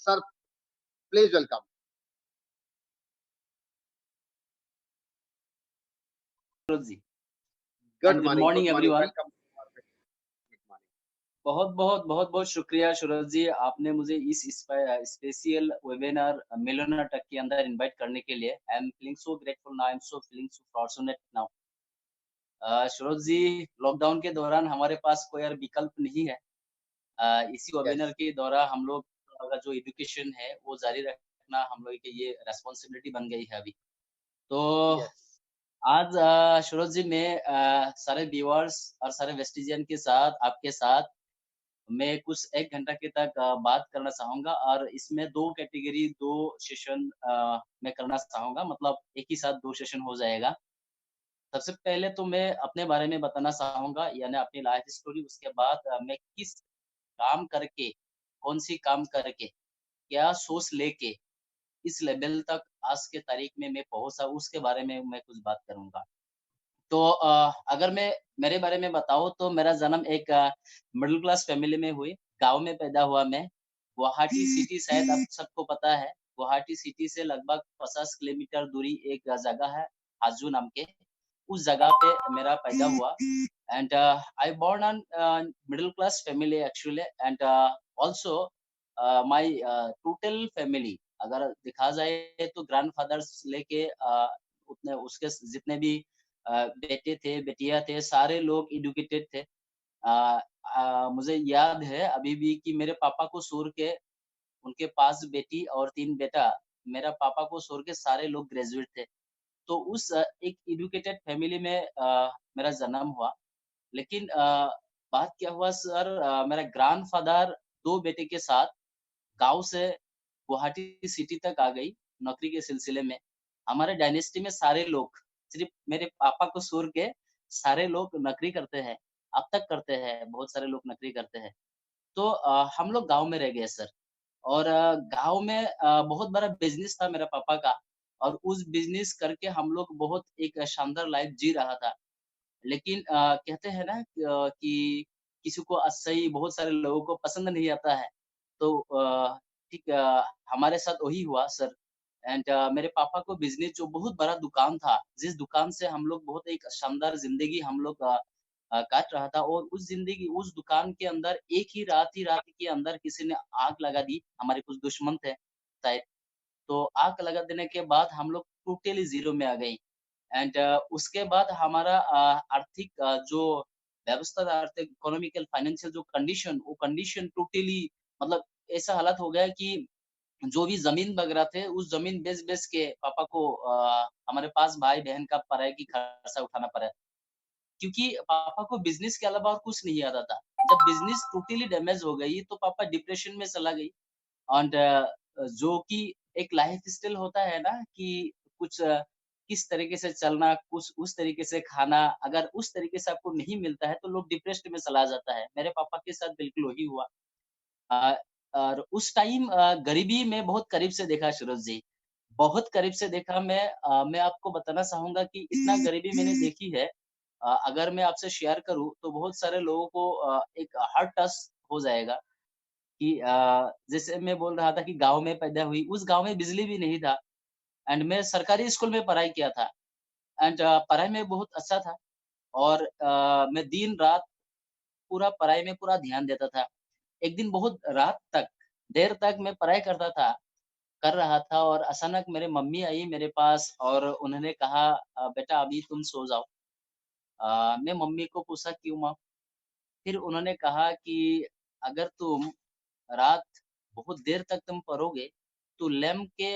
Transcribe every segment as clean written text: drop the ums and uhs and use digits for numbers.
Sir, please welcome. Suraj ji Good and good morning. Good morning morning. Everyone. Welcome. Good morning. बहुत बहुत शुक्रिया सूरज जी, आपने मुझे इस स्पेशल वेबिनार मिलियनेयर टेक के अंदर इनवाइट करने के लिए। I am feeling so grateful now, I am so feeling so fortunate now. Suraj ji, lockdown के दौरान हमारे पास कोई और विकल्प नहीं है। इसी वेबिनार Yes. के दौरान हम लोग का जो एजुकेशन है वो जारी रखना हम लोग की ये रिस्पॉन्सिबिलिटी बन गई है अभी। तो Yes. आज सूरज जी मैं सारे व्यूअर्स और सारे वेस्टिजियन के साथ आपके साथ मैं कुछ 1 घंटा के तक बात करना चाहूँगा और इसमें 2 कैटेगरी 2 सेशन मैं करना चाहूँगा, मतलब एक ही साथ 2 सेशन हो जाएगा। सबसे पहले तो मैं अपने बारे में बताना चाहूँगा, यानी अपनी लाइफ स्टोरी। उसके बाद मैं किस काम करके, कौन-सी काम करके, क्या सोच लेके इस लेवल तक आज के तारीख में मैं पहुँचा, उसके बारे में मैं कुछ बात करूँगा। तो अगर मैं मेरे बारे में बताऊँ तो मेरा जन्म एक मिडल क्लास फैमिली में हुई। गाँव में पैदा हुआ मैं। गुवाहाटी सिटी शायद आप सबको पता है। गुवाहाटी सिटी से लगभग 50 किलोमीटर दूरी एक जगह है, हाजू नाम के। उस जगह पे मेरा पैदा हुआ and I born on middle class family actually and also my total family अगर देखा जाए तो ग्रैंडफादर से लेके उतने उसके जितने भी बेटे थे, बेटियाँ थे, सारे लोग एजुकेटेड थे। मुझे याद है अभी भी कि मेरे पापा को छोड़ के उनके पास बेटी और 3 बेटा, मेरा पापा को छोड़ के सारे लोग ग्रेजुएट थे। तो उस एक एजुकेटेड फैमिली में मेरा जन्म हुआ। लेकिन बात क्या हुआ सर, मेरा ग्रैंडफ़ादर 2 बेटे के साथ गाँव से गुवाहाटी सिटी तक आ गई, नौकरी के सिलसिले में। हमारे डायनेस्टी में सारे लोग, सिर्फ़ मेरे पापा को छोड़ के सारे लोग नौकरी करते हैं, अब तक करते हैं, बहुत सारे लोग नौकरी करते हैं। तो हम लोग गाँव में रह गए सर और गाँव में बहुत बड़ा बिज़नेस था मेरे पापा का और उस बिज़नेस करके हम लोग बहुत एक शानदार लाइफ़ जी रहा था। लेकिन कहते हैं ना कि किसी को सही बहुत सारे लोगों को पसंद नहीं आता है। तो ठीक हमारे साथ वही हुआ सर एंड मेरे पापा को बिज़नेस जो बहुत बड़ा दुकान था, जिस दुकान से हम लोग बहुत एक शानदार ज़िंदगी हम लोग काट रहा था और उस दुकान के अंदर एक ही रात के अंदर किसी ने आग लगा दी, हमारे कुछ दुश्मन थे शायद। तो आग लगा देने के बाद हम लोग टोटली ज़ीरो में आ गए। एंड उसके बाद हमारा आर्थिक जो व्यवस्था था, आर्थिक इकोनॉमिकल फाइनेंशियल जो कंडीशन, वो कंडीशन टोटली मतलब ऐसा हालत हो गया कि जो भी ज़मीन वगैरह थे, उस ज़मीन बेच-बेच के पापा को हमारे पास भाई-बहन का पढ़ाई की खर्चा उठाना पड़ा। क्योंकि पापा को बिज़नेस के अलावा और कुछ नहीं आता था। जब बिज़नेस टोटली डैमेज हो गई, तो पापा डिप्रेशन में चला गई। एंड जो कि एक लाइफ़स्टाइल होता है ना कि कुछ किस तरीके से चलना, कुछ उस तरीके से खाना, अगर उस तरीके से आपको नहीं मिलता है, तो लोग डिप्रेस्ड में चला जाता है। मेरे पापा के साथ बिल्कुल वही हुआ। अ, और उस टाइम गरीबी मैं बहुत करीब से देखा सूरज जी। बहुत करीब से देखा मैं आपको बताना चाहूँगा कि इतना गरीबी मैंने देखी है। अगर मैं आपसे शेयर करूँ, तो बहुत सारे लोगों को एक हार्ट टच हो जाएगा। कि जैसे मैं बोल रहा था कि गाँव में पैदा हुई, उस गाँव में बिजली भी नहीं था एंड मैं सरकारी स्कूल में पढ़ाई किया था एंड पढ़ाई में बहुत अच्छा था और मैं दिन-रात पूरा पढ़ाई में पूरा ध्यान देता था। एक दिन बहुत रात तक, देर तक मैं पढ़ाई करता था, कर रहा था और अचानक मेरी मम्मी आई मेरे पास और उन्होंने कहा बेटा अभी तुम सो जाओ। मैं मम्मी को पूछा क्यों माँ? फिर उन्होंने कहा कि अगर तुम रात बहुत देर तक तुम पढ़ोगे, तो लैंप के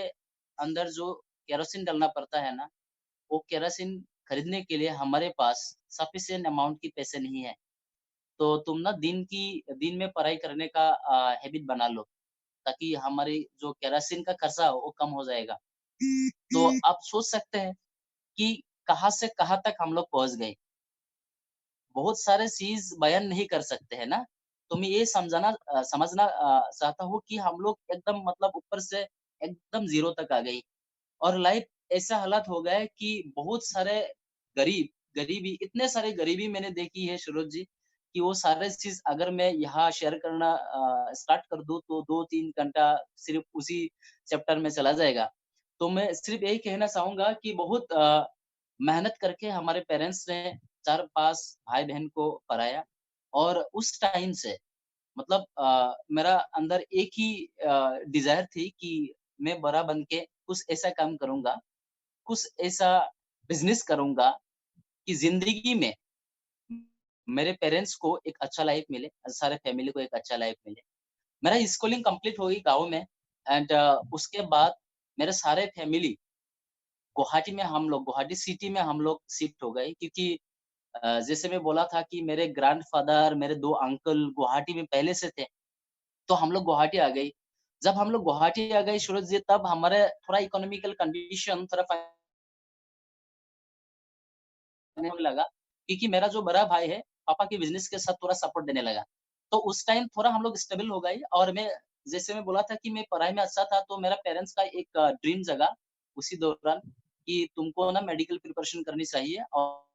अंदर जो केरोसिन डालना पड़ता है ना, वो केरोसिन खरीदने के लिए हमारे पास सफिशिएंट अमाउंट के पैसे नहीं है। तो तुम ना दिन में पढ़ाई करने का हैबिट बना लो, ताकि हमारी जो केरोसिन का खर्चा हो, वो कम हो जाएगा। तो आप सोच सकते हैं कि कहाँ से कहाँ तक हम लोग पहुँच गए। बहुत सारे चीज़ बयान नहीं कर सकते हैं ना, तो मैं ये समझना चाहता हूँ कि हम लोग एकदम मतलब ऊपर से एकदम ज़ीरो तक आ गई और लाइफ ऐसा हालात हो गया है कि बहुत सारे गरीबी इतने सारे गरीबी मैंने देखी है सूरज जी, कि वो सारे चीज़ अगर मैं यहाँ शेयर करना स्टार्ट कर दूँ तो 2-3 घंटा सिर्फ़ उसी चैप्टर में चला जाएगा। तो मैं सिर्फ़ यही कहना चाहूँगा कि बहुत मेहनत करके हमारे पेरेंट्स ने 4-5 भाई-बहन को पढ़ाया और उस टाइम से मतलब मेरा अंदर एक ही डिज़ायर थी कि मैं बड़ा बन के कुछ ऐसा काम करूँगा, कुछ ऐसा बिज़नेस करूँगा कि ज़िंदगी में मेरे पेरेंट्स को एक अच्छा लाइफ़ मिले, सारे फैमिली को एक अच्छा लाइफ़ मिले। मेरा स्कूलिंग कंप्लीट हो गई गाँव में एंड उसके बाद मेरे सारे फैमिली गुवाहाटी सिटी में हम लोग शिफ्ट हो गए क्योंकि जैसे मैं बोला था कि मेरे ग्रैंडफ़ादर, मेरे 2 अंकल गुवाहाटी में पहले से थे, तो हम लोग गुवाहाटी आ गए। जब हम लोग गुवाहाटी आ गए सूरज जी तब हमारे थोड़ा इकोनॉमिकल कंडीशन थोड़ा होने लगा क्योंकि मेरा जो बड़ा भाई है, पापा के बिज़नेस के साथ थोड़ा सपोर्ट देने लगा। तो उस टाइम थोड़ा हम लोग स्टेबल हो गए और जैसे मैं बोला था कि मैं पढ़ाई में अच्छा था, तो मेरा पेरेंट्स का एक ड्रीम जगा उसी दौरान कि तुमको ना मेडिकल प्रिपरेशन करनी चाहिए और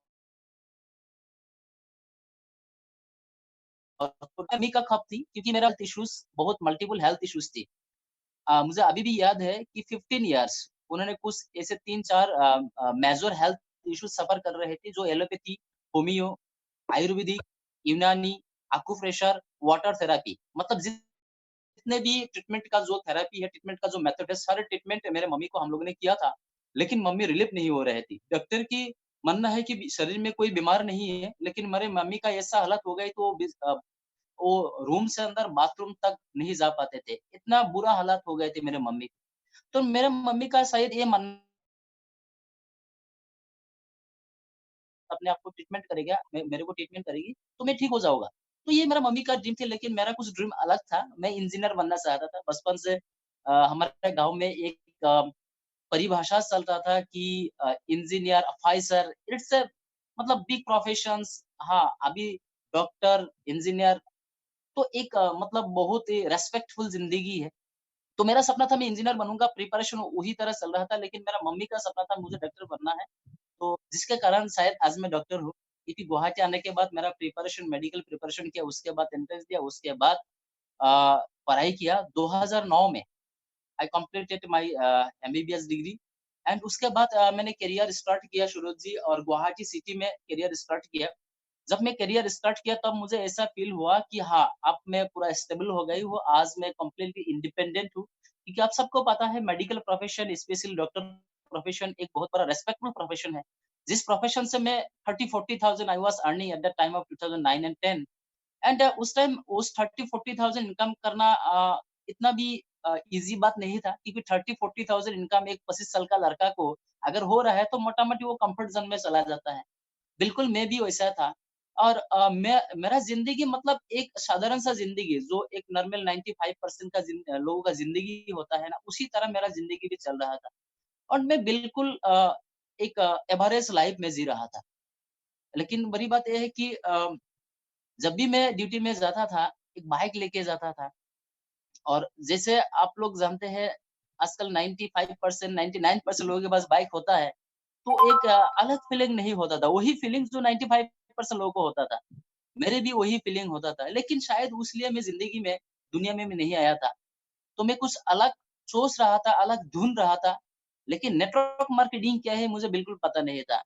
मम्मी का खौफ थी क्योंकि मेरा हेल्थ इश्यूज़ बहुत मल्टीपल हेल्थ इश्यूज़ थी। मुझे अभी भी याद है कि 15 इयर्स उन्होंने कुछ ऐसे 3-4 मेजर हेल्थ इश्यूज़ सफ़र कर रहे थे जो एलोपैथी, होमियो, आयुर्वेदिक, यूनानी, एक्यूप्रेशर, वाटर थेरेपी मतलब जितने भी ट्रीटमेंट का जो थेरेपी है, ट्रीटमेंट का जो मेथड है, सारे ट्रीटमेंट मेरे मम्मी को हम लोगों ने किया था, लेकिन मम्मी रिलीफ़ नहीं हो रही थी। डॉक्टर की मानना है कि शरीर में कोई बीमार नहीं है, लेकिन मेरे मम्मी का ऐसा हालत हो गई तो वो रूम से अंदर बाथरूम तक नहीं जा पाते थे। इतना बुरा हालात हो गए थे मेरे मम्मी। तो मेरे मम्मी का शायद ये मानना अपने आप को ट्रीटमेंट करेगा मेरे को ट्रीटमेंट करेगी, तो मैं ठीक हो जाऊँगा। तो ये मेरा मम्मी का ड्रीम थे लेकिन मेरा कुछ ड्रीम अलग था। मैं इंजीनियर बनना चाहता था। बचपन से हमारे गाँव में एक परिभाषा चल रहा था कि इंजीनियर, ऑफिसर इट्स अ मतलब बिग प्रोफेशंस हाँ, अभी डॉक्टर, इंजीनियर तो एक मतलब बहुत ही रिस्पेक्टफुल ज़िंदगी है। तो मेरा सपना था मैं इंजीनियर बनूँगा, प्रिपरेशन वही तरह चल रहा था लेकिन मेरा मम्मी का सपना था मुझे डॉक्टर बनना है। तो जिसके कारण शायद आज मैं डॉक्टर हूँ, क्योंकि गुवाहाटी आने के बाद मेरा प्रिपरेशन मेडिकल प्रिपरेशन किया, उसके बाद एंट्रेंस दिया, उसके बाद पढ़ाई किया 2009 में। I completed my MBBS degree and उसके बाद मैंने करियर स्टार्ट किया सूरज जी और गुवाहाटी सिटी में करियर स्टार्ट किया। जब मैं करियर स्टार्ट किया तब मुझे ऐसा फ़ील हुआ कि हाँ, अब मैं पूरा स्टेबल हो गई हूँ, आज मैं कंप्लीटली इंडिपेंडेंट हूँ। क्योंकि आप सबको पता है medical profession specially doctor profession एक बहुत बड़ा रिस्पेक्टफुल प्रोफ़ेशन है। जिस प्रोफ़ेशन से मैं 30-40,000 I was earning at the time of 2009 and 10 and उस टाइम उस 30-40,000 इनकम करना इतना भी ईज़ी बात नहीं था क्योंकि 30-40,000 इनकम एक 25 साल का लड़का को अगर हो रहा है तो मोटा-मोटी वो कम्फर्ट ज़ोन में चला जाता है। बिल्कुल, मैं भी वैसा था और मेरा ज़िंदगी मतलब एक साधारण-सा ज़िंदगी जो एक नॉर्मल 95% का लोगों का ज़िंदगी होता है ना, उसी तरह मेरा ज़िंदगी भी चल रहा था और मैं बिल्कुल एक एवरेज लाइफ़ में जी रहा था। लेकिन बड़ी बात ये है कि जब भी मैं ड्यूटी में जाता था, एक बाइक लेके जाता था और जैसे आप लोग जानते हैं आजकल 95% 99% लोगों के पास बाइक होता है, तो एक अलग फीलिंग नहीं होता था। वही फीलिंग जो 95% लोगों को होता था। मेरे भी वही फीलिंग होता था। लेकिन शायद उसलिए मैं ज़िंदगी में, दुनिया में मैं नहीं आया था। तो मैं कुछ अलग सोच रहा था, अलग ढूँढ रहा था। लेकिन नेटवर्क मार्केटिंग क्या है मुझे बिल्कुल पता नहीं था।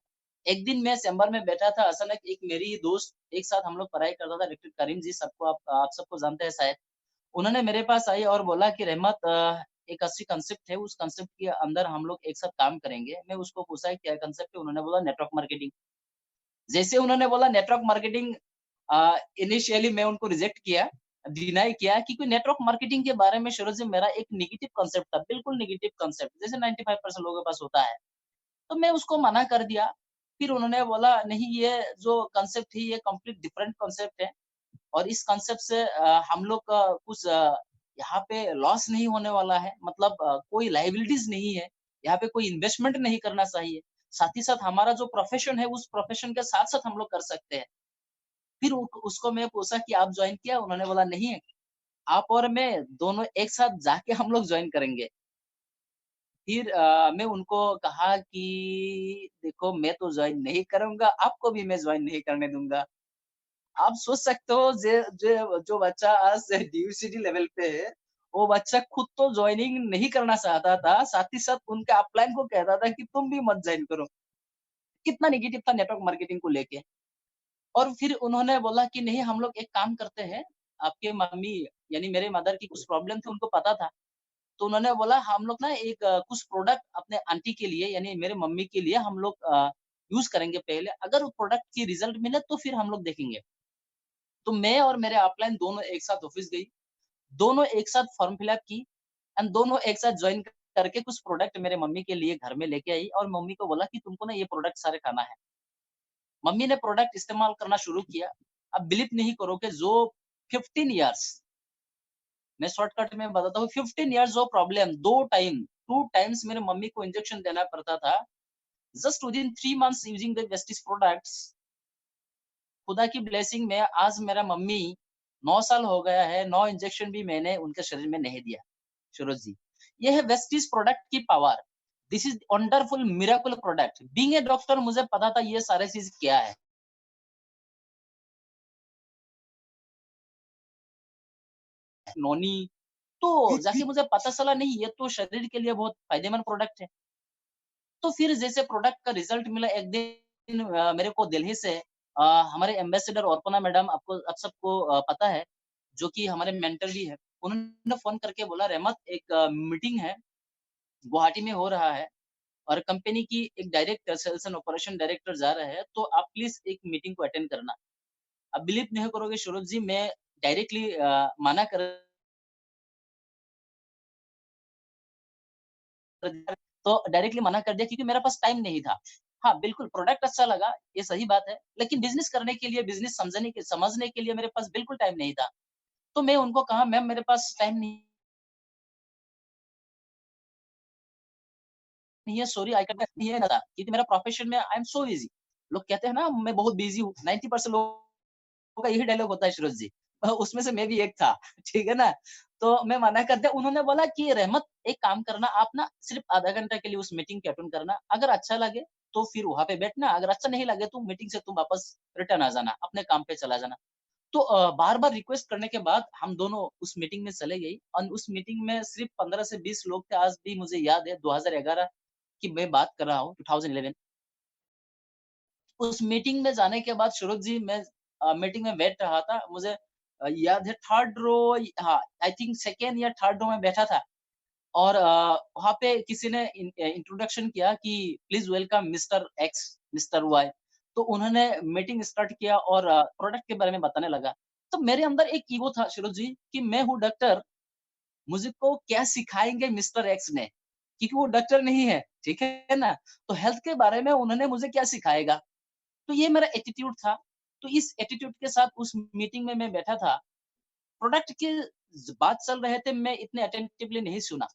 एक दिन मैं चैम्बर में बैठा था, अचानक एक मेरी ही दोस्त एक साथ हम लोग पढ़ाई करता था डॉक्टर करीम जी सबको आप सबको जानते हैं शायद। उन्होंने मेरे पास आई और बोला कि रहमत एक अच्छी कांसेप्ट है, उस कांसेप्ट के अंदर हम लोग एक साथ काम करेंगे। मैं उसको पूछा क्या कांसेप्ट है? उन्होंने बोला नेटवर्क मार्केटिंग। जैसे उन्होंने बोला नेटवर्क मार्केटिंग इनिशियली मैं उनको रिजेक्ट किया, डिनाई किया क्योंकि नेटवर्क मार्केटिंग के बारे में शुरू से मेरा एक नेगेटिव कांसेप्ट था, बिल्कुल नेगेटिव कांसेप्ट जैसे 95% लोगों के पास होता है। तो मैं उसको मना कर दिया। फिर उन्होंने बोला नहीं ये जो कांसेप्ट है ये कंप्लीट डिफरेंट कांसेप्ट है और इस कांसेप्ट से हम लोग का कुछ यहाँ पे लॉस नहीं होने वाला है मतलब कोई लायबिलिटीज़ नहीं है, यहाँ पे कोई इन्वेस्टमेंट नहीं करना चाहिए। साथ ही साथ हमारा जो प्रोफ़ेशन है उस प्रोफ़ेशन के साथ-साथ हम लोग कर सकते हैं। फिर उ उसको मैं पूछा कि आप जॉइन किया? उन्होंने बोला नहीं, आप और मैं दोनों एक साथ जाके हम लोग जॉइन करेंगे। फिर मैं उनको कहा कि देखो मैं तो जॉइन नहीं करूँगा, आपको भी मैं जॉइन नहीं करने दूँगा। आप सोच सकते हो जो बच्चा आज डीयूसीडी लेवल पे है, वो बच्चा खुद तो जॉइनिंग नहीं करना चाहता था, साथ ही साथ उनके अपलाइन को कहता था कि तुम भी मत जॉइन करो। कितना नेगेटिव था नेटवर्क मार्केटिंग को लेके। और फिर उन्होंने बोला कि नहीं हम लोग एक काम करते हैं, आपके मम्मी यानी मेरे मदर की कुछ प्रॉब्लम थी उनको पता था। तो उन्होंने बोला हम लोग ना एक कुछ प्रोडक्ट अपने आंटी के लिए यानी मेरे मम्मी के लिए हम लोग यूज़ करेंगे पहले, अगर वो प्रोडक्ट की रिज़ल्ट मिले तो फिर हम लोग देखेंगे। तो मैं और मेरे अपलाइन दोनों एक साथ ऑफ़िस गई, दोनों एक साथ फॉर्म फिल अप की एंड दोनों एक साथ जॉइन करके कुछ प्रोडक्ट मेरे मम्मी के लिए घर में लेके आई और मम्मी को बोला कि तुमको ना ये प्रोडक्ट सारे खाना है। मम्मी ने प्रोडक्ट इस्तेमाल करना शुरू किया। आप बिलीव नहीं करोगे जो 15 इयर्स मैं शॉर्टकट में बताता हूँ 15 इयर्स जो प्रॉब्लम 2 टाइम्स मेरे मम्मी को इंजेक्शन देना पड़ता था। Just within 3 months using the Vestige products खुदा की ब्लेसिंग में आज मेरा मम्मी 9 साल हो गया है, 9 इंजेक्शन भी मैंने उनके शरीर में नहीं दिया, सूरज जी। ये है वेस्टीज प्रोडक्ट की power. This is wonderful miracle product. Being a doctor मुझे पता था ये सारी चीज़ क्या है। नोनी तो जाके मुझे पता चला नहीं ये तो शरीर के लिए बहुत फ़ायदेमंद प्रोडक्ट है। तो फिर जैसे प्रोडक्ट का रिज़ल्ट मिला एक दिन मेरे को दिल्ली से अ, हमारे एम्बेसडर अर्पणा मैडम आप सबको पता है, जो कि हमारे मेंटर भी है। उन्होंने फ़ोन करके बोला रहमत एक मीटिंग है, गुवाहाटी में हो रहा है और कंपनी की एक director sales and operation director जा रहे हैं, तो आप प्लीज़ एक मीटिंग को अटेंड करना। आप बिलीव नहीं करोगे सूरज जी मैं डायरेक्टली मना कर तो डायरेक्टली मना कर दिया क्योंकि मेरे पास टाइम नहीं था। हाँ, बिल्कुल प्रोडक्ट अच्छा लगा, ये सही बात है, लेकिन बिज़नेस करने के लिए, बिज़नेस समझने के लिए मेरे पास बिल्कुल टाइम नहीं था। तो मैं उनको कहा मैम मेरे पास टाइम नहीं है, सॉरी आई कैन नहीं है ना क्योंकि मेरा प्रोफेशन में आई एम सो बिज़ी। लोग कहते हैं ना मैं बहुत बिज़ी हूँ, 90% लोगों का यही डायलॉग होता है सूरज जी। उसमें से मैं भी एक था, ठीक है ना? तो मैं मना कर दिया, उन्होंने बोला कि रहमत एक काम करना आप ना सिर्फ़ आधा घंटा के लिए उस मीटिंग को अटेंड करना, अगर अच्छा लगे तो फिर वहाँ पे बैठना, अगर अच्छा नहीं लगे तो मीटिंग से तुम वापस रिटर्न आ जाना, अपने काम पे चला जाना। तो बार-बार रिक्वेस्ट करने के बाद हम दोनों उस मीटिंग में चले गए और उस मीटिंग में सिर्फ़ 15 से 20 लोग थे, आज भी मुझे याद है 2011 की मैं बात कर रहा हूँ, 2011 उस मीटिंग में जाने के बाद सूरज जी मैं मीटिंग में बैठ रहा था। मुझे याद है 3rd रो हाँ, आई थिंक 2nd या 3rd रो में बैठा था और वहाँ पे किसी ने इंट्रोडक्शन किया कि please welcome mister X, mister Y. तो उन्होंने मीटिंग स्टार्ट किया और प्रोडक्ट के बारे में बताने लगा। तो मेरे अंदर एक ईगो था सूरज जी कि मैं हूँ डॉक्टर, मुझको क्या सिखाएँगे मिस्टर एक्स ने? क्योंकि वो डॉक्टर नहीं है, ठीक है ना? तो हेल्थ के बारे में उन्होंने मुझे क्या सिखाएगा? तो ये मेरा एटीट्यूड था। तो इस एटीट्यूड के साथ उस मीटिंग में मैं बैठा था। प्रोडक्ट की बात चल रहे थे, मैं इतने अटेंटिवली नहीं सुना।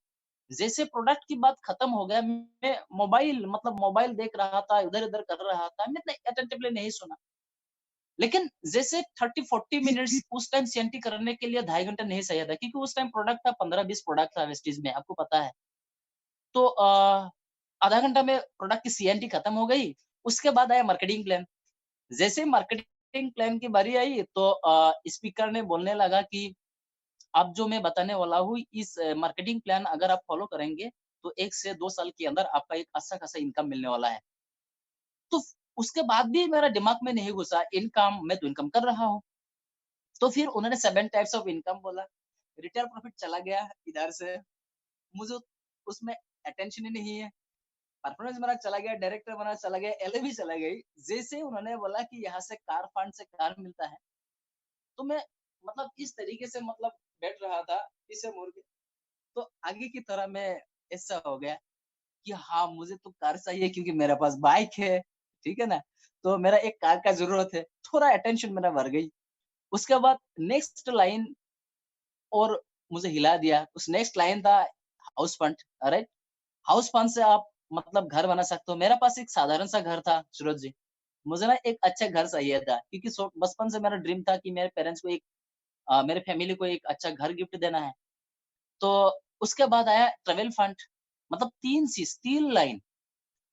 जैसे प्रोडक्ट की बात खत्म हो गया, मैं मोबाइल देख रहा था, इधर-उधर कर रहा था, मैं इतने अटेंटिवली नहीं सुना। लेकिन जैसे 30-40 मिनट्स उस टाइम सीएनटी करने के लिए ढाई घंटा नहीं चाहिए था क्योंकि उस टाइम प्रोडक्ट था 15-20 प्रोडक्ट था वेस्टीज में, आपको पता है। तो आधा घंटा में प्रोडक्ट की सीएनटी खत्म हो गई, उसके बाद आया मार्केटिंग प्लान। जैसे ही मार्केटिंग प्लान की बारी आई तो स्पीकर ने बोलने लगा कि अब जो मैं बताने वाला हूँ इस मार्केटिंग प्लान अगर आप फॉलो करेंगे तो 1 से 2 साल के अंदर आपका एक अच्छा खासा इनकम मिलने वाला है। तो उसके बाद भी मेरा दिमाग में नहीं घुसा इनकम मैं तो इनकम कर रहा हूँ। तो फिर उन्होंने 7 टाइप्स ऑफ इनकम बोला। रिटेल प्रॉफिट चला गया इधर से, मुझे उसमें अटेंशन ही नहीं है। परफॉर्मेंस मेरा चला गया, डायरेक्टर बना चला गया, एलएबी चला गई। जैसे ही उन्होंने बोला कि यहाँ से कार फंड से कार मिलता है, तो मैं इस तरीके से बैठ रहा था पीछे मुड़ के। तो आगे की तरह मैं ऐसा हो गया कि हाँ, मुझे तो कार चाहिए क्योंकि मेरे पास बाइक है, ठीक है ना? तो मेरा एक कार का ज़रूरत है। थोड़ा अटेंशन मेरा बढ़ गई। उसके बाद नेक्स्ट लाइन और मुझे हिला दिया। उस नेक्स्ट लाइन था house fund, alright? House fund से आप घर बना सकते हो। मेरे पास एक साधारण सा घर था सूरज जी। मुझे ना एक अच्छा घर चाहिए था क्योंकि बचपन से मेरा ड्रीम था कि मेरे पेरेंट्स को मेरे फैमिली को एक अच्छा घर गिफ्ट देना है। तो उसके बाद आया ट्रैवल फंड 3 लाइन,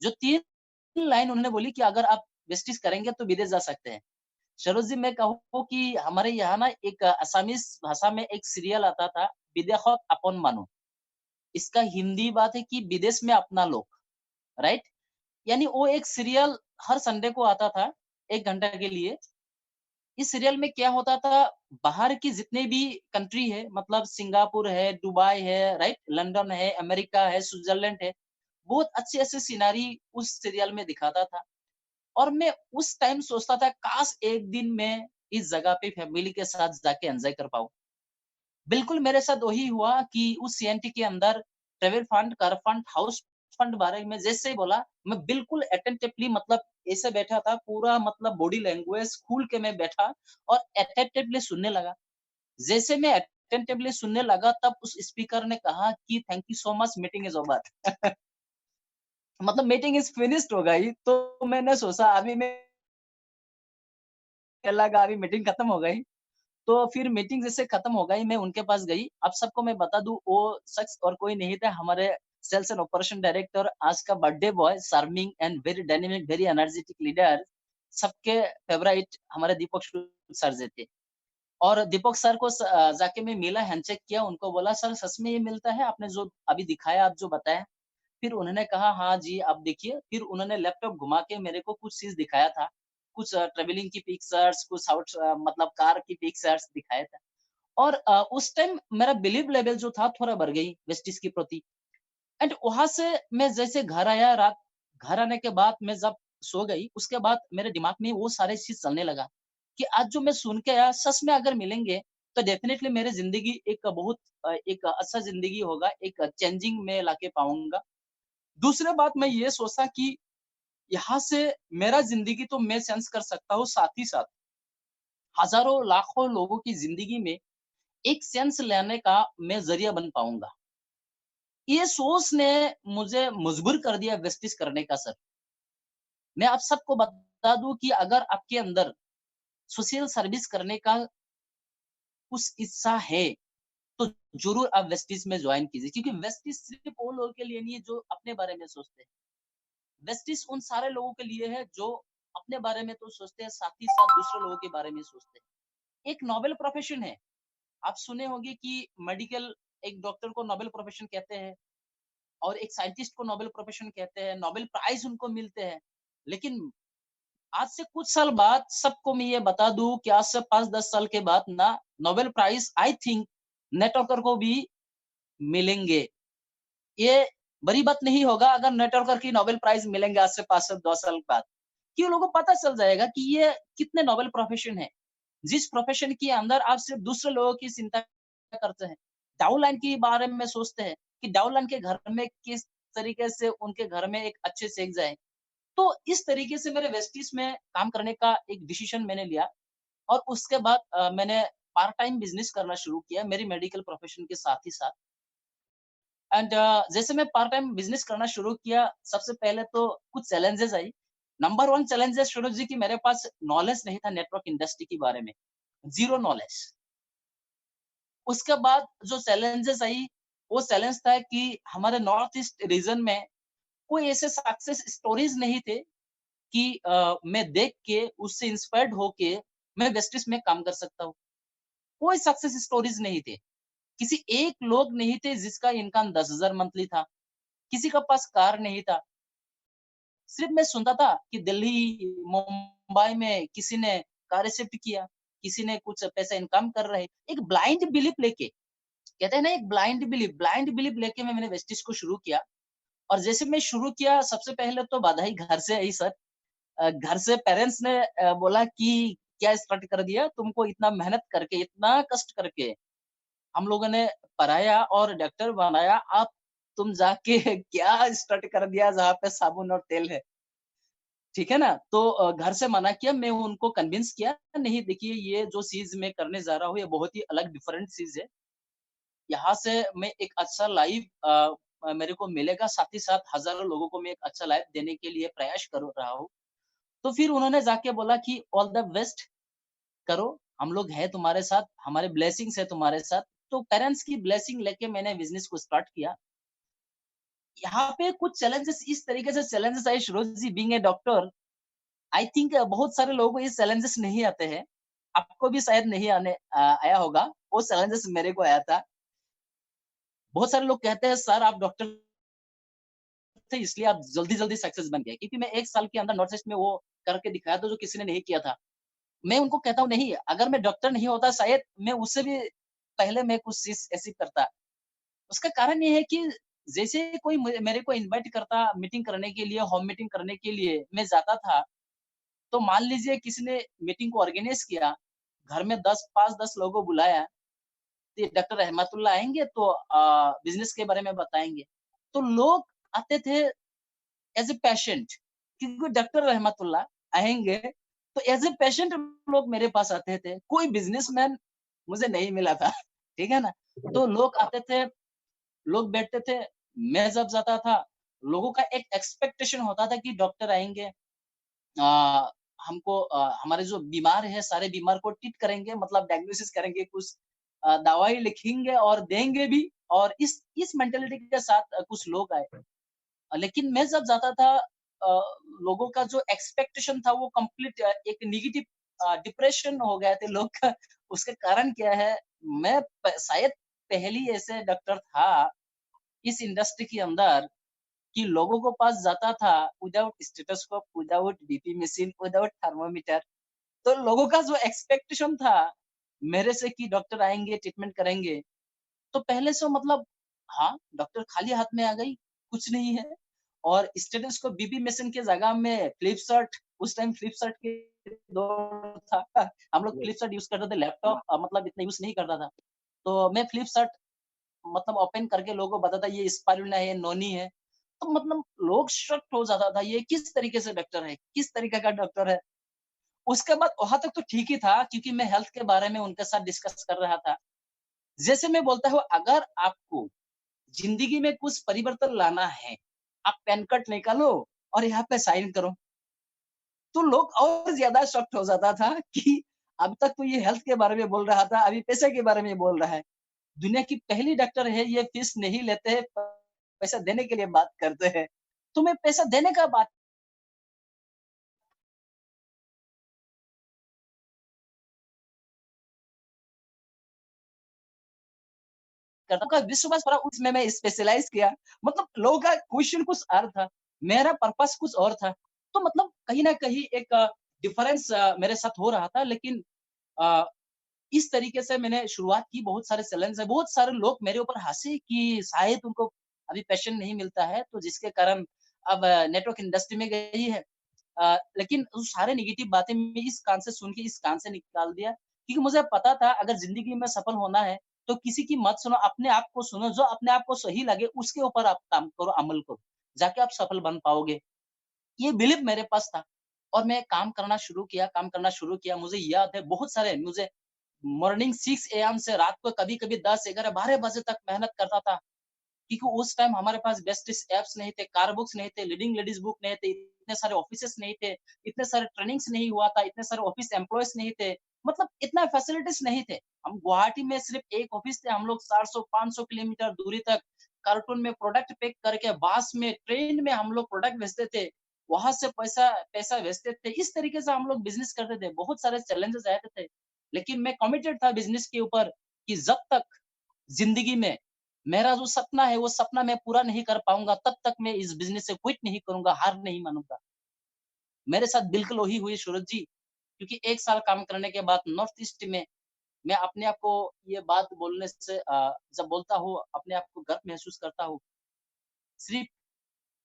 जो 3 लाइन उन्होंने बोली कि अगर आप वेस्टिज करेंगे तो विदेश जा सकते हैं। सरोज जी, मैं कहूँ कि हमारे यहाँ ना एक असामीज़ भाषा में एक सीरियल आता था, विदेशत आपन मानुह। इसका हिंदी बात है कि विदेश में अपना लोग, राइट? यानी वो एक सीरियल हर संडे को आता था, 1 घंटा के लिए। इस सीरियल में क्या होता था, बाहर की जितने भी कंट्री है, मतलब सिंगापुर है, दुबई है, राइट? लंदन है, अमेरिका है, स्विट्ज़रलैंड है, बहुत अच्छे-अच्छे सिनेरी उस सीरियल में दिखाता था। और मैं उस टाइम सोचता था, काश एक दिन मैं इस जगह पे फैमिली के साथ जाके एन्जॉय कर पाऊँ। बिल्कुल मेरे साथ वही हुआ कि उस सीएनटी के अंदर travel fund, car fund, house fund बारे में जैसे ही बोला, मैं बिल्कुल अटेंटिवली, मतलब ऐसे बैठा था, पूरा मतलब बॉडी लैंग्वेज खोल के मैं बैठा और अटेंटिवली सुनने लगा। जैसे मैं अटेंटिवली सुनने लगा, तब उस स्पीकर ने कहा कि thank you so much, meeting is over. मतलब मीटिंग इज़ फिनिश्ड हो गई, तो मैंने सोचा अभी मैं लगा अभी मीटिंग खत्म हो गई। तो फिर मीटिंग जैसे खत्म हो गई, मैं उनके पास गई। अब सबको मैं बता दूँ, वो शख्स और कोई नहीं था, हमारे सेल्स एंड ऑपरेशन डायरेक्टर, आज का birthday boy, charming and very dynamic, very energetic leader, सबके फेवराइट हमारे दीपक सर जी थे। और दीपक सर को जाके मैं मिला, हैंडशेक किया, उनको बोला, "सर, सच में ये मिलता है आपने जो अभी दिखाया, आप जो बताया?" फिर उन्होंने कहा, "हाँ जी, आप देखिए।" फिर उन्होंने लैपटॉप घुमा के मेरे को कुछ चीज़ दिखाया था। कुछ ट्रैवलिंग की पिक्चर्स, कुछ मतलब कार की पिक्चर्स दिखाया था। और उस टाइम मेरा बिलीव लेवल जो था थोड़ा बढ़ गई वेस्टीज के प्रति। एंड वहाँ से मैं जैसे घर आया, रात घर आने के बाद मैं जब सो गई, उसके बाद मेरे दिमाग में वो सारी चीज़ चलने लगा कि आज जो मैं सुन के आया, सच में अगर मिलेंगे, तो डेफ़िनेटली मेरी ज़िंदगी एक बहुत एक अच्छा ज़िंदगी होगा, एक चेंजिंग मैं लाके पाऊँगा। दूसरी बात मैं ये सोचा कि यहाँ से मेरा ज़िंदगी तो मैं चेंज कर सकता हूँ, साथ ही साथ हज़ारों, लाखों लोगों की ज़िंदगी में एक सेंस लाने का मैं ज़रिया बन पाऊँगा। ये सोच ने मुझे मजबूर कर दिया वेस्टिज करने का सर। मैं आप सबको बता दूँ कि अगर आपके अंदर सोशल सर्विस करने का कुछ इच्छा है, तो ज़रूर आप वेस्टिज में जॉइन कीजिए, क्योंकि वेस्टिज सिर्फ़ वो लोगों के लिए नहीं है जो अपने बारे में सोचते हैं। वेस्टिज उन सारे लोगों के लिए है जो अपने बारे में तो सोचते हैं, साथ ही साथ दूसरे लोगों के बारे में सोचते हैं। एक नोबेल प्रोफ़ेशन है। आप सुने होंगे कि मेडिकल, एक डॉक्टर को नोबेल प्रोफ़ेशन कहते हैं। और एक साइंटिस्ट को नोबेल प्रोफेशन कहते हैं, नोबेल प्राइज़ उनको मिलते हैं। लेकिन आज से कुछ साल बाद सबको मैं ये बता दूँ कि आज से 5-10 साल के बाद ना, Nobel prize I think networker को भी मिलेंगे। ये बड़ी बात नहीं होगा अगर नेटवर्कर की नोबेल प्राइज़ मिलेंगे आज से 5 से 10 साल बाद। कि लोगों को पता चल जाएगा कि ये कितने नोबेल प्रोफेशन है। जिस प्रोफेशन के अंदर आप सिर्फ़ दूसरे लोगों की चिंता करते हैं। डाउनलाइन के बारे में सोचते हैं कि डाउनलाइन के घर में किस तरीके से उनके घर में एक अच्छे सेक जाए। तो इस तरीके से मेरे वेस्टीज़ में काम करने का एक डिसीज़न मैंने लिया और उसके बाद मैंने पार्ट टाइम बिज़नेस करना शुरू किया मेरी मेडिकल प्रोफेशन के साथ ही साथ। एंड जैसे मैं पार्ट टाइम बिज़नेस करना शुरू किया, सबसे पहले तो कुछ चैलेंजेज़ आई। नंबर 1 चैलेंजेज़ शुरू जी कि मेरे पास नॉलेज नहीं था नेटवर्क इंडस्ट्री के बारे में, ज़ीरो नॉलेज। उसके बाद जो चैलेंजेस आई, वो चैलेंज था कि हमारे नॉर्थ ईस्ट रीजन में कोई ऐसे सक्सेस स्टोरीज नहीं थे कि मैं देख के उससे इंस्पायर्ड होके मैं वेस्टिज में काम कर सकता हूँ। कोई सक्सेस स्टोरीज नहीं थे। किसी एक लोग नहीं थे जिसका इनकम 10,000 मंथली था। किसी के पास कार नहीं था। सिर्फ मैं सुनता था कि दिल्ली, मुंबई में किसी ने कार शिफ्ट किया, किसी ने कुछ पैसा इनकम कर रहे। एक ब्लाइंड बिलीफ लेके, कहते हैं ना, एक ब्लाइंड बिलीफ लेके मैंने वेस्टिज को शुरू किया। और जैसे मैं शुरू किया, सबसे पहले तो बधाई घर से आई सर। घर से पेरेंट्स ने बोला कि क्या स्टार्ट कर दिया तुमको, इतना मेहनत करके, इतना कष्ट करके हम लोगों ने पढ़ाया और डॉक्टर बनाया, आप तुम जाके क्या स्टार्ट कर दिया जहाँ पे साबुन और तेल है। ठीक है ना? तो घर से मना किया, मैं उनको कन्विंस किया, नहीं देखिए ये जो चीज़ मैं करने जा रहा हूँ, ये बहुत ही अलग डिफरेंट चीज़ है। यहाँ से मैं एक अच्छा लाइफ मेरे को मिलेगा, साथ ही साथ हज़ारों लोगों को मैं एक अच्छा लाइफ देने के लिए प्रयास कर रहा हूँ। तो फिर उन्होंने जाके बोला कि ऑल द बेस्ट, करो, हम लोग हैं तुम्हारे साथ, हमारे ब्लेसिंग्स है तुम्हारे साथ। तो पेरेंट्स की ब्लेसिंग लेके मैंने बिज़नेस को स्टार्ट किया। यहाँ पे कुछ चैलेंजेस इस तरीके से चैलेंजेस आए, शुरू जी being a doctor, I think बहुत सारे लोगों को ये चैलेंजेस नहीं आते हैं। आपको भी शायद नहीं आया होगा, वो चैलेंजेस मेरे को आया था। बहुत सारे लोग कहते हैं सर आप डॉक्टर थे इसलिए आप जल्दी-जल्दी सक्सेस बन गए, क्योंकि मैं 1 साल के अंदर नॉर्थ ईस्ट में वो करके दिखाया था जो किसी ने नहीं किया था। मैं उनको कहता हूँ नहीं, अगर मैं डॉक्टर नहीं होता शायद मैं उससे भी पहले मैं कुछ चीज़ ऐसी करता। उसका कारण ये है कि जैसे कोई मेरे को इनवाइट करता मीटिंग करने के लिए, होम मीटिंग करने के लिए मैं जाता था, तो मान लीजिए किसी ने मीटिंग को ऑर्गेनाइज़ किया, घर में 10 5-10 लोगों को बुलाया, तो ये डॉक्टर रहमतुल्लाह आएँगे तो बिज़नेस के बारे में बताएँगे। तो लोग आते थे एज़ अ पेशेंट, क्योंकि डॉक्टर रहमतुल्लाह आएँगे, तो एज़ अ पेशेंट लोग मेरे पास आते थे। कोई बिज़नेसमैन मुझे नहीं मिला था, ठीक है ना? तो लोग आते थे, लोग बैठते थे, मैं जब जाता था, लोगों का एक एक्सपेक्टेशन होता था कि डॉक्टर आएँगे, अ, हमको हमारे जो बीमार है, सारे बीमार को ट्रीट करेंगे, मतलब डायग्नोसिस करेंगे, कुछ दवाई लिखेंगे और देंगे भी, और इस मेंटालिटी के साथ कुछ लोग आए। लेकिन मैं जब जाता था, लोगों का जो एक्सपेक्टेशन था वो कंप्लीट एक नेगेटिव डिप्रेशन हो गए थे लोग का। उसका कारण क्या है, मैं शायद पहली ऐसे डॉक्टर था इस इंडस्ट्री के अंदर कि लोगों को पास जाता था without stethoscope, without BP machine, without thermometer. तो लोगों का जो एक्सपेक्टेशन था मेरे से कि डॉक्टर आएंगे ट्रीटमेंट करेंगे, तो पहले से मतलब हाँ, डॉक्टर खाली हाथ में आ गई, कुछ नहीं है। और स्टेथोस्कोप, बीपी मशीन की जगह में फ्लिप चार्ट, उस टाइम फ्लिप चार्ट के दौर था। हम लोग फ्लिप चार्ट यूज़ करते थे, लैपटॉप मतलब इतना यूज़ नहीं करता था। तो मैं फ्लिप चार्ट मतलब ओपन करके लोगों को बताता ये स्पारुलिना है, ये नोनी है। तो मतलब लोग शॉक्ड हो जाता था, ये किस तरीके से डॉक्टर है, किस तरीके का डॉक्टर है। उसके बाद वहाँ तक तो ठीक ही था क्योंकि मैं हेल्थ के बारे में उनके साथ डिस्कस कर रहा था। जैसे मैं बोलता हूँ अगर आपको ज़िंदगी में कुछ परिवर्तन लाना है, आप पैन कार्ड निकालो और यहाँ पे साइन करो। तो लोग और ज़्यादा शॉक्ड हो जाता था कि अब तक तो ये हेल्थ के बारे में बोल रहा था, अभी पैसे के बारे में बोल रहा है। दुनिया की पहली डॉक्टर है, ये फीस नहीं लेते हैं, पैसा देने के लिए बात करते हैं। तो मैं पैसा देने का बात करता हूँ, विश्वास पड़ा उसमें मैं स्पेशलाइज़ किया। मतलब लोगों का क्वेश्चन कुछ और था, मेरा पर्पज़ कुछ और था। तो मतलब कहीं न कहीं एक डिफरेंस मेरे साथ हो रहा था, लेकिन अ, इस तरीके से मैंने शुरुआत की, बहुत सारे चैलेंज है, बहुत सारे लोग मेरे ऊपर हँसे कि शायद उनको अभी पैशन नहीं मिलता है, तो जिसके कारण अब नेटवर्क इंडस्ट्री में गई है। लेकिन उस सारे नेगेटिव बातें मैं इस कान से सुन के इस कान से निकाल दिया, क्योंकि मुझे पता था अगर ज़िंदगी में सफल होना है, तो किसी की मत सुनो, अपने आप को सुनो, जो अपने आप को सही लगे उसके ऊपर आप काम करो, अमल करो, जाके आप सफल बन पाओगे। ये बिलीव मेरे पास था और मैं काम करना शुरू किया। मुझे याद है बहुत सारे मुझे मॉर्निंग 6 एएम से रात को कभी-कभी 10, 11, 12 बजे तक मेहनत करता था। क्योंकि उस टाइम हमारे पास बेस्टिस ऐप्स नहीं थे, कार बुक्स नहीं थे, लीडिंग लेडीज़ बुक नहीं थे, इतने सारे ऑफिसेस नहीं थे, इतने सारे ट्रेनिंग्स नहीं हुआ था, इतने सारे ऑफिस एम्प्लॉइज़ नहीं थे, मतलब इतना फैसिलिटीज़ नहीं थे। हम गुवाहाटी में सिर्फ एक ऑफिस थे, हम लोग 400-500 किलोमीटर दूरी तक कार्टून में प्रोडक्ट पैक करके बस में, ट्रेन में हम लोग प्रोडक्ट भेजते थे। वहाँ से पैसा पैसा भेजते थे। इस तरीके से हम लोग बिज़नेस करते थे। बहुत सारे चैलेंजेस आए थे, लेकिन मैं कमिटेड था बिज़नेस के ऊपर कि जब तक ज़िंदगी में मेरा जो सपना है, वो सपना मैं पूरा नहीं कर पाऊँगा, तब तक मैं इस बिज़नेस से क्विट नहीं करूँगा, हार नहीं मानूँगा। मेरे साथ बिल्कुल वही हुई सूरज जी, क्योंकि 1 साल काम करने के बाद नॉर्थ ईस्ट में मैं अपने आप को ये बात बोलने से जब बोलता हूँ, अपने आप को गर्व महसूस करता हूँ। सिर्फ़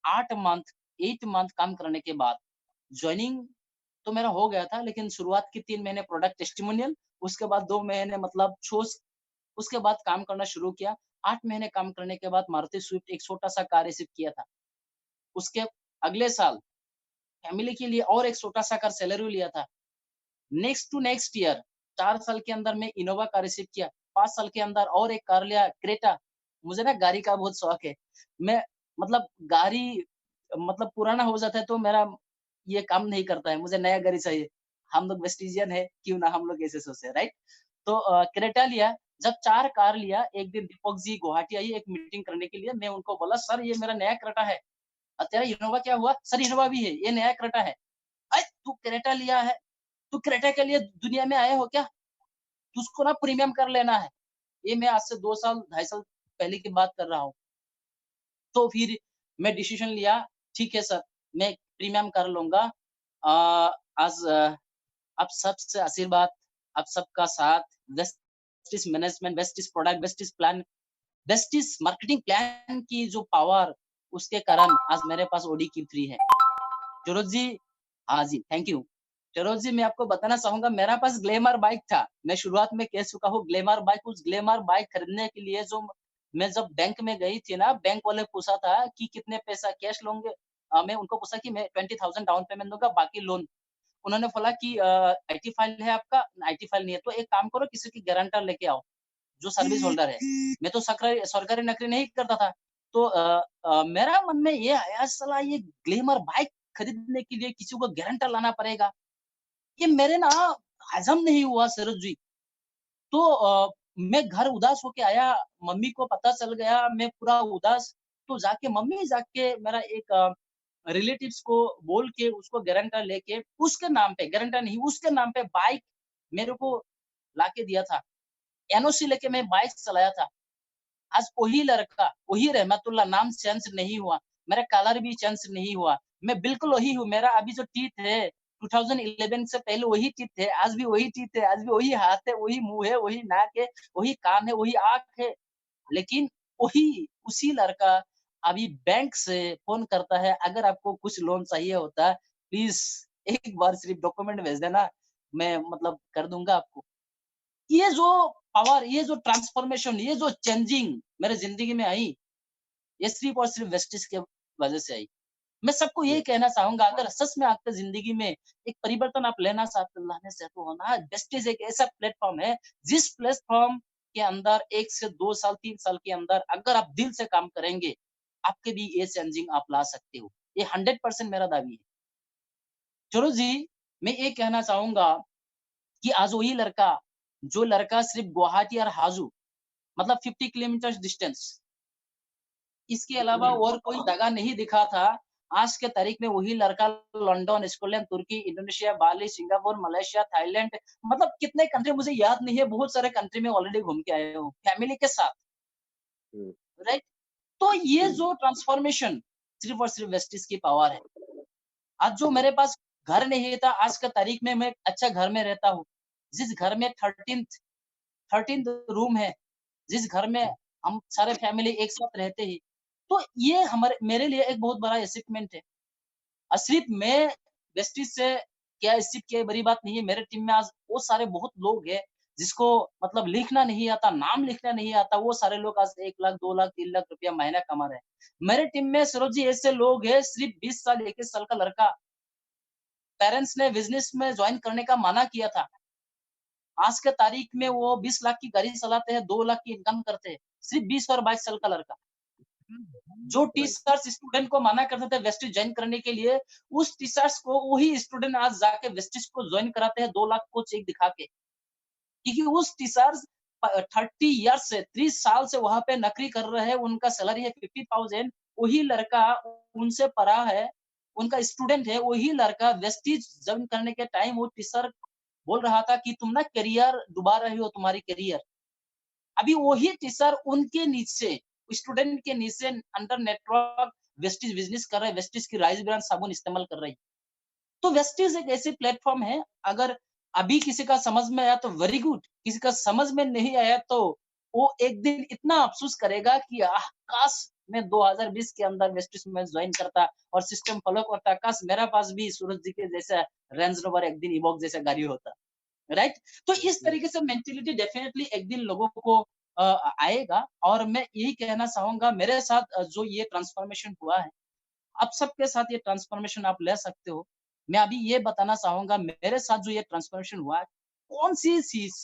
8 मंथ, 8 मंथ काम करने के बाद जॉइनिंग तो मेरा हो गया था, लेकिन शुरुआत के 3 महीने प्रोडक्ट टेस्टिमोनियल, उसके बाद 2 महीने मतलब छोस उसके बाद काम करना शुरू किया। 8 महीने काम करने के बाद मारुति स्विफ्ट एक छोटा-सा कार रिसीव किया था। उसके अगले साल फैमिली के लिए और एक छोटा-सा कार सेलेरियो लिया था। नेक्स्ट टू नेक्स्ट ईयर 4 साल के अंदर मैं इनोवा कार रिसीव किया। 5 साल के अंदर और एक कार लिया क्रेटा। मुझे ना गाड़ी का बहुत शौक है। मैं मतलब गाड़ी मतलब पुराना हो जाता है तो मेरा ये काम नहीं करता है, मुझे नया गाड़ी चाहिए। हम लोग वेस्टिजियन है, क्यों ना हम लोग ऐसे सोचे, राइट? तो क्रेटा लिया, जब 4 कार लिया, एक दिन दीपक जी गुवाहाटी आई एक मीटिंग करने के लिए, मैं उनको बोला, "सर ये मेरा नया क्रेटा है।" तेरा इनोवा क्या हुआ? "सर इनोवा भी है, ये नया क्रेटा है।" तू क्रेटा लिया है, तू क्रेटा के लिए दुनिया में आए हो क्या? तुझको ना प्रीमियम कर लेना है। ये मैं आज से 2 साल, 2.5 साल पहले की बात कर रहा हूँ। तो फिर मैं डिसीजन लिया, ठीक है सर, मैं प्रीमियम कर लूँगा। अ, आज आप सबसे आशीर्वाद, आप सबका साथ, Vestige management, Vestige product, Vestige plan, Vestige marketing plan की जो पावर, उसके कारण आज मेरे पास ऑडी Q3 है। फिरोज़ जी, हाँ जी, थैंक यू। फिरोज़ जी, मैं आपको बताना चाहूँगा, मेरा पास ग्लैमर बाइक था। मैं शुरुआत में कह चुका हूँ ग्लैमर बाइक, उस ग्लैमर बाइक खरीदने के लिए जो मैं जब बैंक में गई थी ना, बैंक वाले पूछा था कि कितने पैसा कैश लोगे? मैं उनको पूछा कि मैं 20,000 डाउन पेमेंट दूँगा, बाकी लोन। उन्होंने बोला कि आईटी फाइल है आपका? आईटी फाइल नहीं है, तो एक काम करो, किसी की गारंटर लेके आओ, जो सर्विस होल्डर है। मैं तो सरकारी नौकरी नहीं करता था। तो मेरा मन में ये आया, साला ये ग्लैमर बाइक खरीदने के लिए किसी को गारंटर लाना पड़ेगा। ये मेरे ना हज़म नहीं हुआ सरोज जी। तो मैं घर उदास होके आया, मम्मी को पता चल गया, मैं पूरा उदास। तो मम्मी जाके मेरा एक रिलेटिव्स को बोल के उसको गारंटर लेके उसके नाम पे, गारंटर नहीं, उसके नाम पे बाइक मेरे को लाके दिया था। एनओसी लेके मैं बाइक चलाया था। आज वही लड़का, वही रहमतुल्लाह, नाम चेंज नहीं हुआ, मेरा कलर भी चेंज नहीं हुआ, मैं बिल्कुल वही हूँ। मेरा अभी जो टीथ है, 2011 से पहले वही टीथ है, आज भी वही टीथ है, आज भी वही हाथ है, वही मुँह है, वही नाक है, वही कान है, वही आँख है। लेकिन वही उसी लड़का अभी बैंक से फ़ोन करता है, अगर आपको कुछ लोन चाहिए होता है, प्लीज़ एक बार सिर्फ डॉक्यूमेंट भेज देना, मैं मतलब कर दूँगा आपको। ये जो पावर, ये जो ट्रांसफॉर्मेशन, ये जो चेंजिंग मेरे ज़िंदगी में आई, ये सिर्फ़ और सिर्फ़ वेस्टिज के वज़ह से आई। मैं सबको यही Yes. कहना चाहूँगा, अगर सच में आपके ज़िंदगी में एक परिवर्तन आप लाने चाहते हो ना, वेस्टिज एक ऐसा प्लेटफ़ॉर्म है, जिस प्लेटफ़ॉर्म के अंदर 1 से 2 साल, 3 साल के अंदर अगर आप दिल से काम करेंगे, आपके भी ये चेंजिंग आप ला सकते हो। ये 100% मेरा दावी है। चलो जी, मैं ये कहना चाहूँगा कि आज वही लड़का, जो लड़का सिर्फ़ गुवाहाटी और हाजू, मतलब 50 किलोमीटर्स डिस्टेंस, इसके अलावा और कोई जगह नहीं दिखा था। आज के तारीख में वही लड़का लंदन, स्कॉटलैंड, तुर्की, इंडोनेशिया, बाली, सिंगापुर, मलेशिया, थाईलैंड, मतलब कितने कंट्री मुझे याद नहीं है, बहुत सारे कंट्री में ऑलरेडी घूम के आए हूँ, फैमिली के साथ, Mm. राइट? तो ये जो ट्रांसफॉर्मेशन सिर्फ़ और सिर्फ़ वेस्टिज की पावर है। आज जो मेरे पास घर नहीं था, आज के तारीख में मैं अच्छा घर में रहता हूँ। जिस घर में 13th रूम है, जिस घर में हम सारे फैमिली एक साथ रहते हैं, तो ये हमारे मेरे लिए एक बहुत बड़ा अचीवमेंट है। सिर्फ मैं वेस्टिज से क्या अचीव किया, ये बड़ी बात नहीं है। मेरे टीम में आज वो सारे बहुत लोग हैं, जिसको मतलब लिखना नहीं आता, नाम लिखना नहीं आता, वो सारे लोग आज 1 लाख, 2 लाख, 3 लाख रुपया महीना कमा रहे हैं। मेरे टीम में सरोज जी ऐसे लोग हैं, सिर्फ 20 साल, 21 साल का लड़का, पेरेंट्स ने बिज़नेस में जॉइन करने का मना किया था। आज के तारीख में वो 20 लाख की गाड़ी चलाते हैं, 2 लाख की इनकम करते हैं। सिर्फ 20 और 22 साल का लड़का। जो Right. टीचर्स स्टूडेंट को मना करते थे वेस्टिज जॉइन करने के लिए, उस टीचर्स को वही स्टूडेंट आज जाके वेस्टिज को जॉइन कराते हैं 2 लाख को चेक दिखा के। क्योंकि उस टीचर्स 30 ईयर्स से, 30 साल से वहाँ पे नौकरी कर रहे हैं, उनका सैलरी है 50,000, वही लड़का उनसे पढ़ा है, उनका स्टूडेंट है, वही लड़का वेस्टिज जॉइन करने के टाइम वो टीचर बोल रहा था कि तुम ना करियर डुबा रहे हो, तुम्हारी करियर। अभी वही टीचर उनके नीचे, स्टूडेंट के नीचे अंडर नेटवर्क वेस्टिज बिज़नेस कर रहे हैं, वेस्टिज की राइस ब्रांड साबुन इस्तेमाल कर रही है। तो वेस्टिज एक ऐसी प्लेटफ़ॉर्म है, अगर अभी किसी का समझ में आया तो वेरी गुड, किसी का समझ में नहीं आया तो वो एक दिन इतना अफ़सोस करेगा कि काश मैं 2020 के अंदर वेस्टिज में जॉइन करता और सिस्टम फ़ॉलो करता, काश मेरे पास भी सूरज जी के जैसा रेंज रोवर एक दिन इवॉक जैसा गाड़ी होता। राइट? तो इस Yes. तरीके से मेंटालिटी डेफिनिटली एक दिन लोगों को आएगा, और मैं यही कहना चाहूँगा, मेरे साथ जो ये ट्रांसफॉर्मेशन हुआ है, आप सबके साथ ये ट्रांसफॉर्मेशन आप ले सकते हो। मैं अभी ये बताना चाहूँगा, मेरे साथ जो ये ट्रांसफॉर्मेशन हुआ है, कौन-सी चीज़